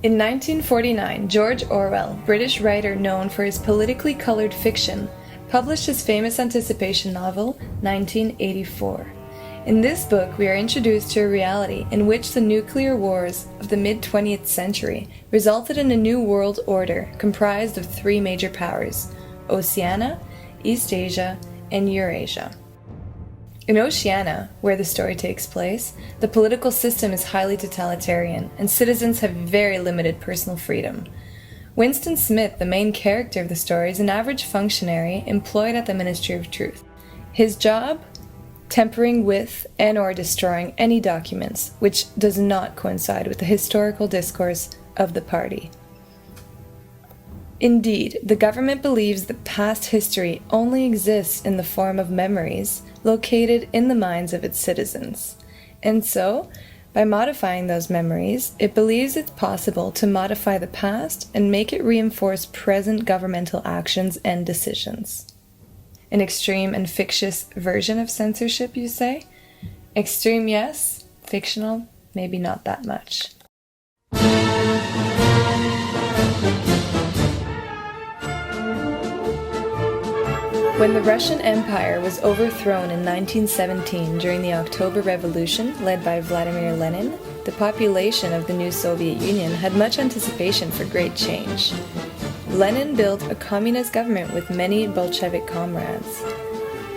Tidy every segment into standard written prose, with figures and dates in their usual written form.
In 1949, George Orwell, British writer known for his politically colored fiction, published his famous anticipation novel, 1984. In this book, we are introduced to a reality in which the nuclear wars of the mid-20th century resulted in a new world order comprised of three major powers: Oceania, East Asia, and Eurasia. In Oceania, where the story takes place, the political system is highly totalitarian, and citizens have very limited personal freedom. Winston Smith, the main character of the story, is an average functionary employed at the Ministry of Truth. His job? Tampering with and/or destroying any documents which does not coincide with the historical discourse of the party. Indeed, the government believes that past history only exists in the form of memories located in the minds of its citizens. And so, by modifying those memories, it believes it's possible to modify the past and make it reinforce present governmental actions and decisions. An extreme and fictitious version of censorship, you say? Extreme, yes. Fictional, maybe not that much. When the Russian Empire was overthrown in 1917 during the October Revolution led by Vladimir Lenin, the population of the new Soviet Union had much anticipation for great change. Lenin built a communist government with many Bolshevik comrades.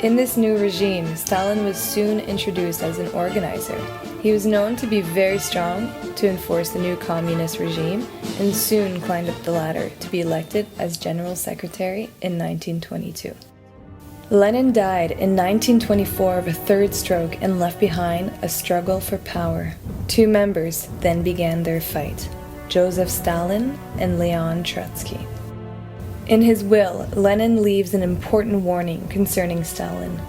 In this new regime, Stalin was soon introduced as an organizer. He was known to be very strong to enforce the new communist regime and soon climbed up the ladder to be elected as General Secretary in 1922. Lenin died in 1924 of a third stroke and left behind a struggle for power. Two members then began their fight, Joseph Stalin and Leon Trotsky. In his will, Lenin leaves an important warning concerning Stalin.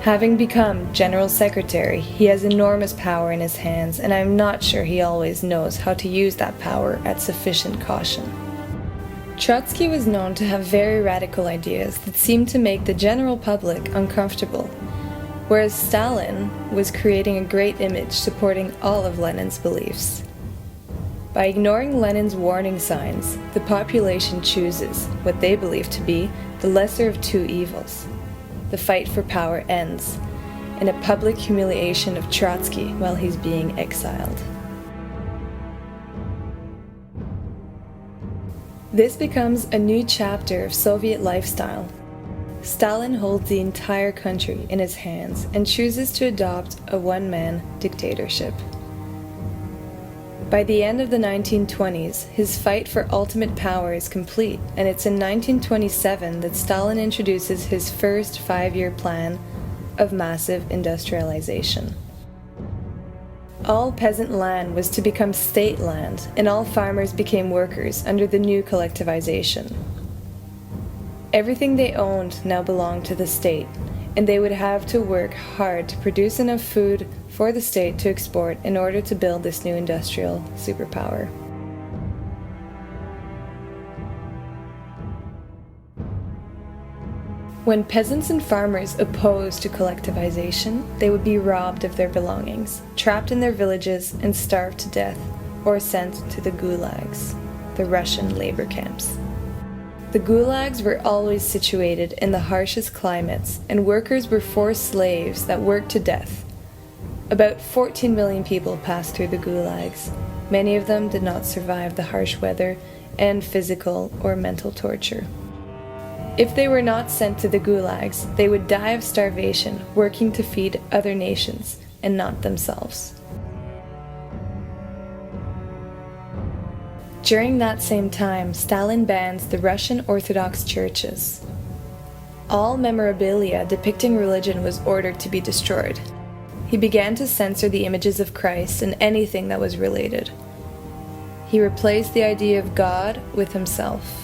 Having become General Secretary, he has enormous power in his hands, and I'm not sure he always knows how to use that power at sufficient caution. Trotsky was known to have very radical ideas that seemed to make the general public uncomfortable, whereas Stalin was creating a great image supporting all of Lenin's beliefs. By ignoring Lenin's warning signs, the population chooses what they believe to be the lesser of two evils. The fight for power ends in a public humiliation of Trotsky while he's being exiled. This becomes a new chapter of Soviet lifestyle. Stalin holds the entire country in his hands and chooses to adopt a one-man dictatorship. By the end of the 1920s, his fight for ultimate power is complete, and it's in 1927 that Stalin introduces his first 5-year plan of massive industrialization. All peasant land was to become state land, and all farmers became workers under the new collectivization. Everything they owned now belonged to the state, and they would have to work hard to produce enough food for the state to export in order to build this new industrial superpower. When peasants and farmers opposed to collectivization, they would be robbed of their belongings, trapped in their villages, and starved to death, or sent to the gulags, the Russian labor camps. The gulags were always situated in the harshest climates, and workers were forced slaves that worked to death. About 14 million people passed through the gulags. Many of them did not survive the harsh weather and physical or mental torture. If they were not sent to the gulags, they would die of starvation, working to feed other nations, and not themselves. During that same time, Stalin bans the Russian Orthodox churches. All memorabilia depicting religion was ordered to be destroyed. He began to censor the images of Christ and anything that was related. He replaced the idea of God with himself.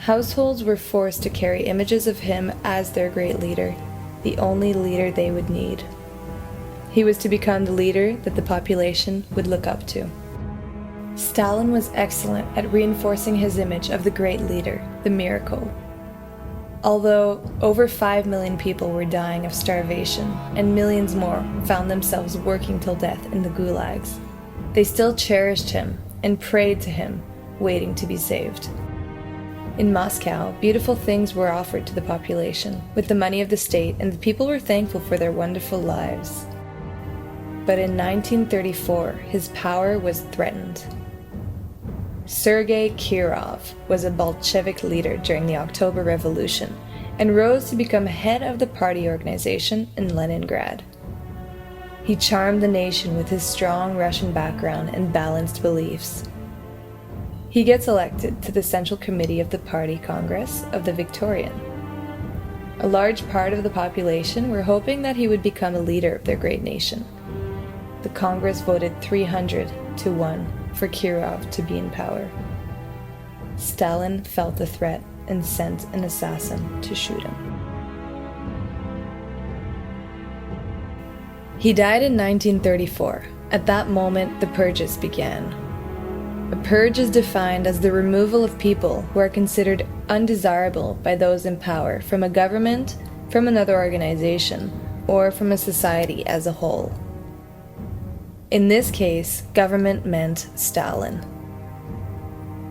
Households were forced to carry images of him as their great leader, the only leader they would need. He was to become the leader that the population would look up to. Stalin was excellent at reinforcing his image of the great leader, the miracle. Although over 5 million people were dying of starvation and millions more found themselves working till death in the gulags, They still cherished him and prayed to him, waiting to be saved. In Moscow, beautiful things were offered to the population with the money of the state, and the people were thankful for their wonderful lives. But in 1934, his power was threatened. Sergei Kirov was a Bolshevik leader during the October Revolution and rose to become head of the party organization in Leningrad. He charmed the nation with his strong Russian background and balanced beliefs. He gets elected to the Central Committee of the Party Congress of the Victorian. A large part of the population were hoping that he would become a leader of their great nation. The Congress voted 300-1 for Kirov to be in power. Stalin felt the threat and sent an assassin to shoot him. He died in 1934. At that moment, the purges began. A purge is defined as the removal of people who are considered undesirable by those in power from a government, from another organization, or from a society as a whole. In this case, government meant Stalin.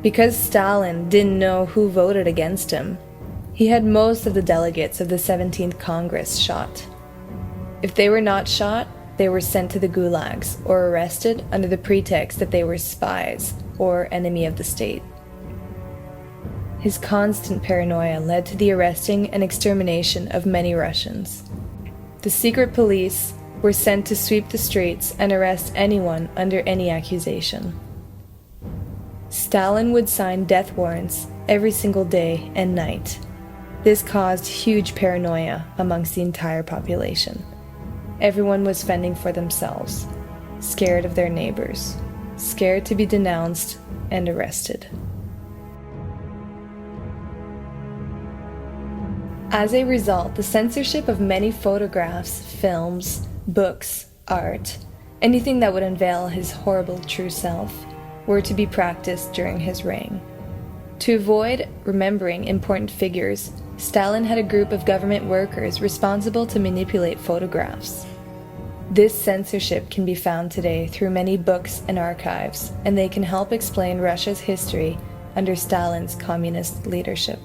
Because Stalin didn't know who voted against him, he had most of the delegates of the 17th Congress shot. If they were not shot, they were sent to the gulags or arrested under the pretext that they were spies or enemy of the state. His constant paranoia led to the arresting and extermination of many Russians. The secret police were sent to sweep the streets and arrest anyone under any accusation. Stalin would sign death warrants every single day and night. This caused huge paranoia amongst the entire population. Everyone was fending for themselves, scared of their neighbors, scared to be denounced and arrested. As a result, the censorship of many photographs, films, books, art, anything that would unveil his horrible true self, were to be practiced during his reign. To avoid remembering important figures, Stalin had a group of government workers responsible to manipulate photographs. This censorship can be found today through many books and archives, and they can help explain Russia's history under Stalin's communist leadership.